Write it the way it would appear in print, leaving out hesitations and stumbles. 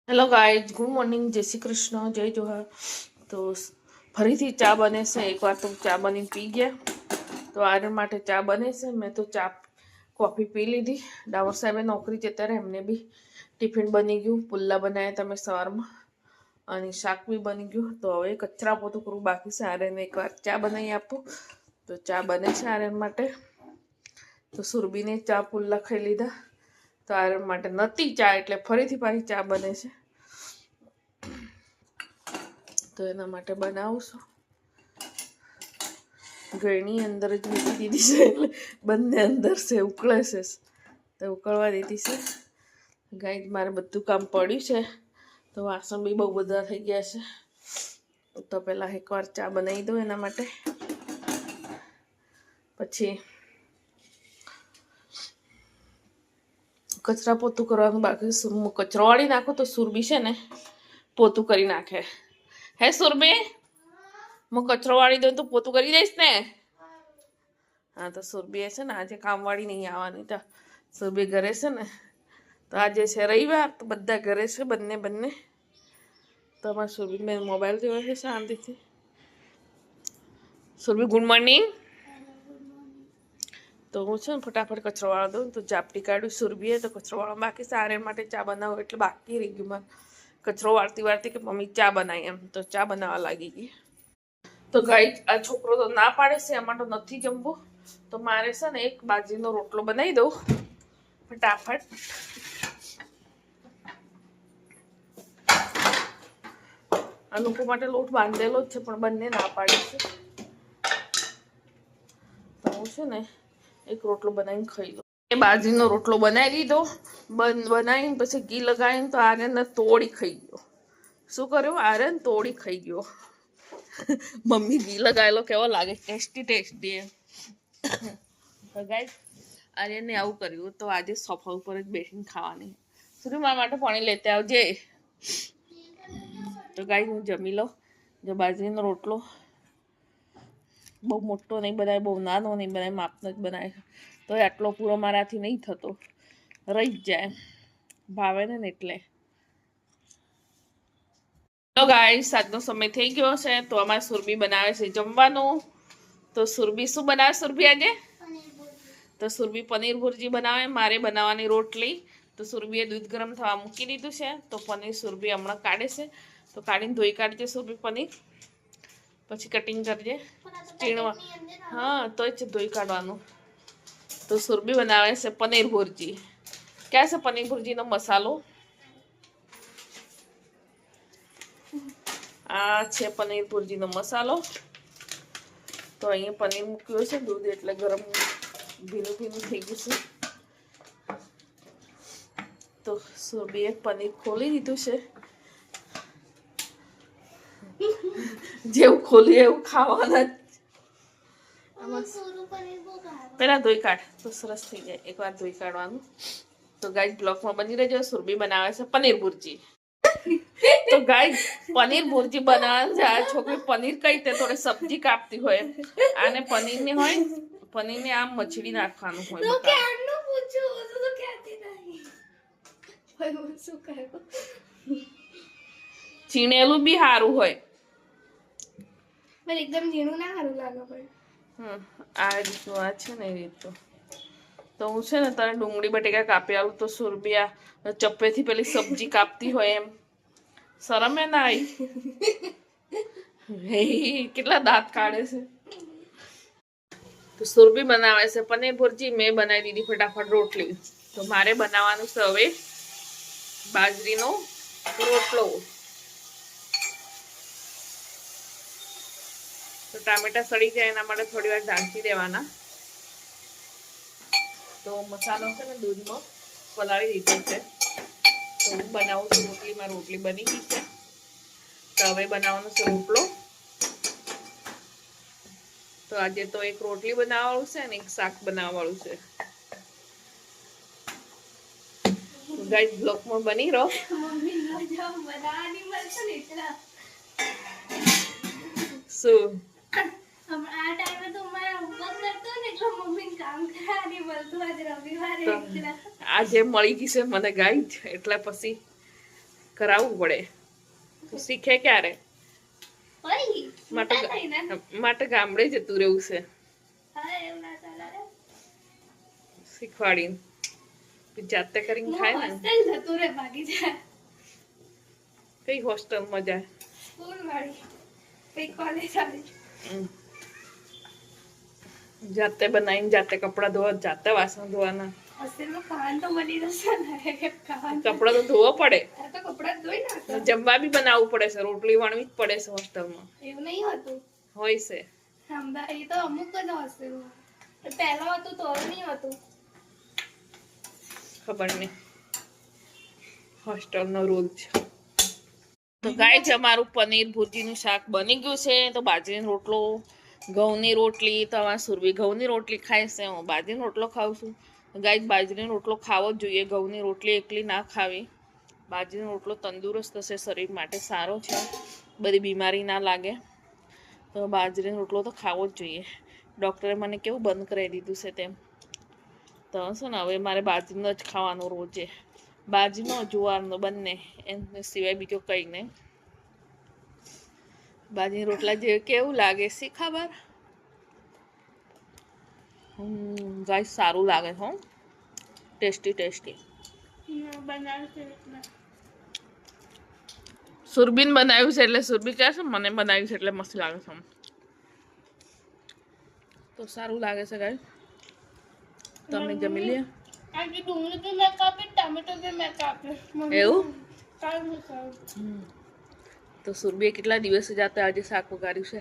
Hello guys, good morning, જય શ્રી કૃષ્ણ, જય જોહાર. તો ફરીથી ચા બને છે. એકવાર તો ચા બની પી ગયા, તો આર્યન માટે ચા બને છે. મેં તો ચા કોફી પી લીધી. ડાવર સાહેબે નોકરી જતા રહે, એમને બી ટિફિન બની ગયું. પુલ્લા બનાવ્યા તમે સવારમાં, અને શાક બી બની ગયું. તો હવે કચરા પોતું કરું બાકી છે. આર્યન એકવાર ચા બનાવી આપું. તો ચા બને છે આર્યન માટે. તો સુરભીને ચા પુલ્લા ખાઈ લીધા. તો આર્યન માટે નથી ચા, એટલે ફરીથી પાછી ચા બને છે. તો એના માટે બનાવું છું. ગળણી અંદર જ મૂકી દીધી છે, એટલે બંને અંદર છે, ઉકળે છે. તો ઉકળવા દીધી છે. ગાય મારે બધું કામ પડ્યું છે. તો વાસણ બી બહુ બધા થઈ ગયા છે. તો પહેલાં એકવાર ચા બનાવી દઉં એના માટે. પછી કચરા પોતું કરવાનું બાકી. કચરો વાળી નાખો તો સુરભી છે ને પોતું કરી નાખે. હે સુરભી, હું કચરો વાળી દઉં તો પોતું કરી દઈશ ને? હા, તો સુરભી છે ને આજે કામવાળી નહીં આવવાની. તો સુરભી ઘરે છે ને, તો આજે છે રવિવાર, તો બધા ઘરે છે બંને. તો અમારે સુરભી મેં મોબાઈલ જોયો છે શાંતિથી. Surabhi good morning. તો હું છે ને ફટાફટ કચરો વાળવા દઉં. તો ઝાપટી કાઢું સુરભીએ, તો કચરો વાળવા બાકી સારે માટે ચા બનાવો એટલે બાકી રહી ગયું મારે. કચરો વાળતી કે મમ્મી ચા બનાવી, એમ તો ચા બનાવવા લાગી ગઈ. તો ગાઈ આ છોકરો તો ના પાડે છે, એમાં તો નથી જમવું. તો મારે છે ને એક બાજરીનો રોટલો બનાવી દઉં ફટાફટ. આ લોકો માટે લોટ બાંધેલો જ છે, પણ બંને ના પાડે છે. તો હું છે ને એક રોટલો બનાવીને ખાઈ લઉં. એ બાજરીનો રોટલો બનાવી લીધો. બનાવીને પછી ઘી લગાવીને તો આર્યનને તોડી ખાઈ ગયો. શું કર્યું? આર્યન તોડી ખાઈ ગયો. મમ્મી ઘી લગાવેલો કેવો લાગે, ટેસ્ટી એમ. તો ગાઈસ આર્યનને આવું કર્યું. તો આજે સોફા ઉપર જ બેસીને ખાવાની. સુધી મારા માટે પાણી લેતે આવજે. તો ગાઈસ હું જમી લઉં. જો બાજરીનો રોટલો બહુ મોટો નહીં બનાવે, બહુ નાનો નહીં બનાવે, માપનો જ બનાવે. તો આટલો પૂરો મારાથી નહીં થતો, રહી જ જાય, ભાવે ને એટલે. તો ગાઈસ આજનો સમય થઈ ગયો છે. તો અમારે સુરભી બનાવે છે જમવાનું. તો સુરભી શું બનાવે? સુરભી આજે તો સુરભી પનીર ભુરજી બનાવે. મારે બનાવવાની રોટલી. તો સુરભીએ દૂધ ગરમ થવા મૂકી દીધું છે. તો પનીર સુરભી હમણાં કાઢે છે. તો કાઢીને ધોઈ કાઢજે સુરભી પનીર, પછી કટિંગ કરજે. ચીણવા, હા, તો જ ધોઈ કાઢવાનું. તો સુરભી બનાવે છે પનીર ભુરજી. ક્યાં છે પનીર ભુરજીનો મસાલો? આ છે પનીર ભુરજીનો મસાલો. તો અહીંયા પનીર મૂક્યો છે, દૂધ એટલે ગરમ ભીનું થઈ ગયું છે. તો સુરભીએ પનીર ખોલી દીધું છે. જેવું ખોલી એવું ખાવાના જ. પેલા ધોઈ કાઢ તો સરસ થઈ જાય. એકવાર ધોઈ કાઢવાનું. તો ગાઈસ બ્લોકમાં બની રહેજો. સુરભી બનાવે છે પનીર ભુરજી. તો ગાઈસ પનીર ભુરજી બનાવવાનું છે. આ છોકરી પનીર કઈ તે થોડી સબ્જી કાપતી હોય, આને પનીરની હોય, પનીરને આમ મચડી નાખવાનું હોય. ચીણેલું બી સારું હોય, એકદમ ઝીણું ના સારું લાગે ભાઈ. આ રીતનું આ છે ને એ રીતનું. તો હું છે ને તને ડુંગળી બટેકા કાપી આવું. તો સુરભી ચપ્પેથી પેલી સબ્જી કાપતી હોય એમ. શરમ એ ના આવી? કેટલા દાંત કાઢે છે. તો સુરભી બનાવે છે પનીર ભુરજી. મેં બનાવી દીધી ફટાફટ રોટલી. તો મારે બનાવવાનું છે હવે બાજરીનો રોટલો. તો ટામેટા સડી જાય એના માટે થોડી વાર ઢાંકી દેવાના. તો મસાલો છે ને દૂધમાં પલાળી દીધો છે. તો હું બનાવું છું રોટલીમાં. રોટલી બની ગઈ છે. તો હવે બનાવવાનો છે રોટલો. તો આજે તો એક રોટલી બનાવવાનું છે ને એક શાક બનાવવાનું છે. ગાઈસ બ્લોકમાં બની રહો. શું આજે મળી ગઈ છે મને ગાઈડ, એટલે પછી કરાવવું પડે તો શીખે ક્યારે ઓય માટે મોટા થઈને માટે ગામડે જતું રહેવું છે હા એવું ના ચાલે રે શીખવાડીને જાતે કરીને ખાય ને હોસ્ટેલ જતું રે ભાગી જાય કઈ હોસ્ટેલમાં જાય સ્કૂલ વાળી કઈ કોલેજ વાળી હમ. જાતે બનાવીને જાતે કપડા ધોવા જાતે વાસણ ધોવાના હોસ્ટેલમાં ખાવાનું તો બની જશે ને ખાવાનું કપડા તો ધોવા પડે આ તો કપડા જ ધોઈ નાખો જમવા બી બનાવવું પડે છે રોટલી વણવી જ પડે છે હોસ્ટેલમાં એવું નહીં હોતું હોય છે એ તો અમુક જ હોસ્ટેલમાં પહેલા હતું તો હવે નહીં હોતું ખબર નહીં હોસ્ટેલનો રૂલ છે તો ગાય છે અમારું પનીર ભુરજીનું શાક બની ગયું છે તો બાજરીનો રોટલો ઘઉંની રોટલી તો અમારા સુરભી ઘઉંની રોટલી ખાય છે હું બાજરીનો રોટલો ખાઉં છું ગાય બાજરીનો રોટલો ખાવો જ જોઈએ ઘઉંની રોટલી એકલી ના ખાવી બાજરીનો રોટલો તંદુરસ્ત હશે શરીર માટે સારો છે બધી બીમારી ના લાગે તો બાજરીનો રોટલો તો ખાવો જ જોઈએ ડૉક્ટરે મને કેવું બંધ કરાવી દીધું છે તેમ તો છે ને હવે મારે બાજરીનો જ ખાવાનો રોજે બાજરીનો જુવારનો બંને એને સિવાય બીજો કંઈ નહીં બાજરીના રોટલા જેવું કેવું લાગે છે ખબર ગાય સારું લાગે હો ટેસ્ટી ટેસ્ટી સુરબીન બનાવ્યું છે એટલે સુરબી કહે છે મને બનાવ્યું છે એટલે મસ્ત લાગે છે તો સારું લાગે છે ગાય તમે જમી લે આજે ડુંગળી બી મેં કાપી ટામેટો બી મેં કાપી એવું સારું સારું તો સુરબીએ કેટલા દિવસે જાતે આજે શાક વગાડ્યું છે